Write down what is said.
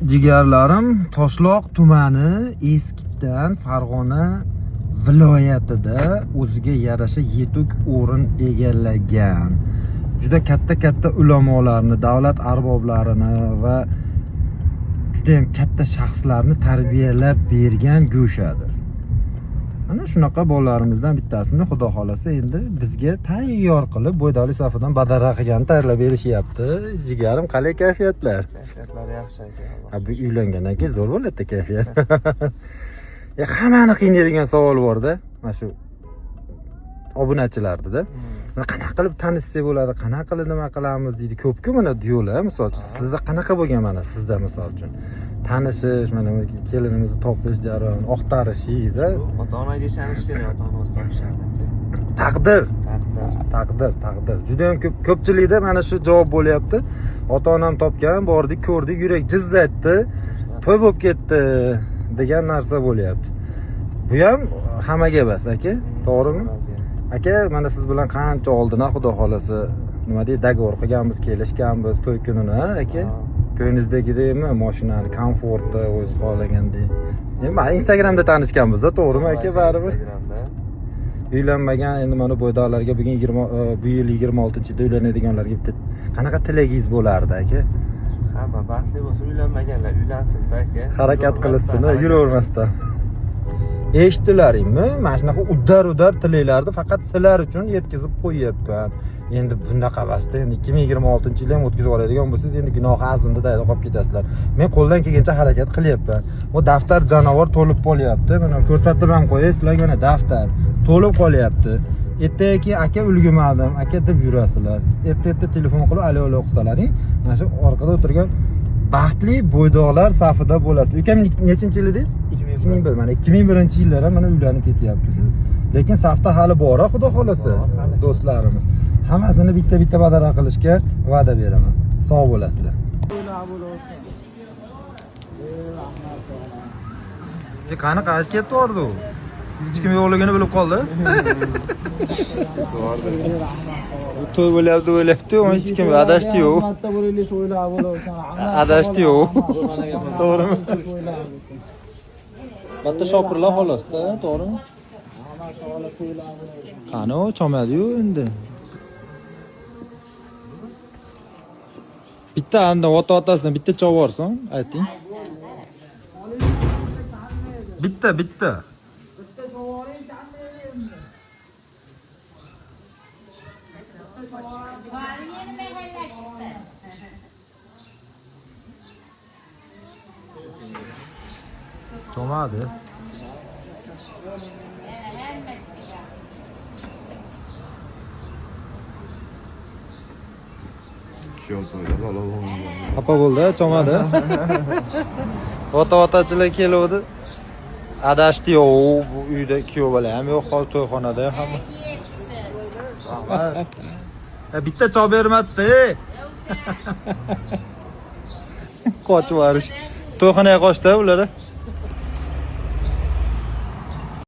Jigarlarim, Toshloq tumani Eskitdan Farg'ona viloyatida o'ziga yarasha yetuk o'rin egallagan. Juda katta ulamolarni, davlat arboblarini va juda ham katta shaxslarni tarbiyalab bergan go'shadir. Mana shunaqa bolalarimizdan bittasini Xudo xolasa endi bizga tayyor qilib Bo'ydali safidan badara qilganini tayyorlab berishyapti. Jigarim, qalay kayfiyatlar? Kayfiyatlar yaxshi aka. Bu uylangandan keyin zo'r bo'ladi kayfiyat. Hammani qiynaydigan savol bor-da, mana shu obunachilarda-da. Qanaqa qilib tanishsak bo'ladi, qanaqa qilib nima qilamiz deydi. Ko'p-ku mana yo'llar, misol uchun sizda qanaqa bo'lgan mana sizda misol uchun tanishish, mana kelinimizni topish jarayoni, oqtarishingiz, ota-onaga ishonish kerak, ota-onamiz topishadi. Taqdir. Juda ham ko'pchilikda mana shu javob bo'lyapti. Ota-onam topgan, bordik, ko'rdik, yurak jizzatdi, to'y bo'lib ketdi degan narsa bo'lyapti. Bu ham hammaga emas, aka, to'g'rimi? Aka, mana siz bilan qancha oldindan Xudo xolasa nima deydi, dogovor qilganmiz, kelishganmiz to'y kunini, aka. Ko'nglingizdagidekmi, mashinani komfortda o'z xohlagandek. Endi Instagramda tanishganmiz-da, to'g'rimi aka, baribir? Uylanmagan endi mana bo'ydoqlarga bugun bu yil 26-yilda uylanadiganlarga bitta qanaqa tilagingiz bo'lardi aka? Hamma baxtli bo'lsa uylanmaganlar uylansin-da aka. Harakat qilsin, yuravermasdan. Eshitdilaringmi? Mana shunaqa udar tilaklarni faqat sizlar uchun yetkazib qo'yapman. Endi bunaqa vasda endi 2026-yilda ham o'tkazib oladigan bo'lsangiz, endi gunohi azimda daydi qolib ketasizlar. Men qo'ldan kelgancha harakat qilyapman. Bu daftar jonavor to'lib qolyapti. Mana ko'rsatib ham qo'yay sizlarga, mana daftar to'lib qolyapti. Ertaga aka ulgurmadim, aka deb yurasizlar. Erta telefon qilib alo qilsalaring, mana shu orqada o'tirgan baxtli bo'ydoqlar safida bo'lasizlar. Ukam nechinchi yil edingiz? 2001. Mana 2001-yillar ham mana uylanib ketyapti shu. Lekin safda hali bor, Xudo xolasa, do'stlarimiz. Hammasini bitta badara qilishga va'da beraman. Sog' bo'lasizlar. Qani qayerga ketdi u? Hech kim yo'qligini bilib qoldi. To'y bo'lyapti, hech kim adashdi yo'q. Adashdi yo'q. To'g'rimi? Bitta shopirlar xolos-da, to'g'rimi? Qani o chomadi-yu endi. Bitta anda ota-otasidan bitta chovorsan, ayting. Bitta. Chomadi. Apa bo'ldi, chomadi. Ota-otachilar keluvdi. Adashdi yo'q, bu uyda kuyov bola ham yo'q, to'yxonada ham. Bitta choy bermadi. Qochib borishdi. To'yxonaga qochdi ular.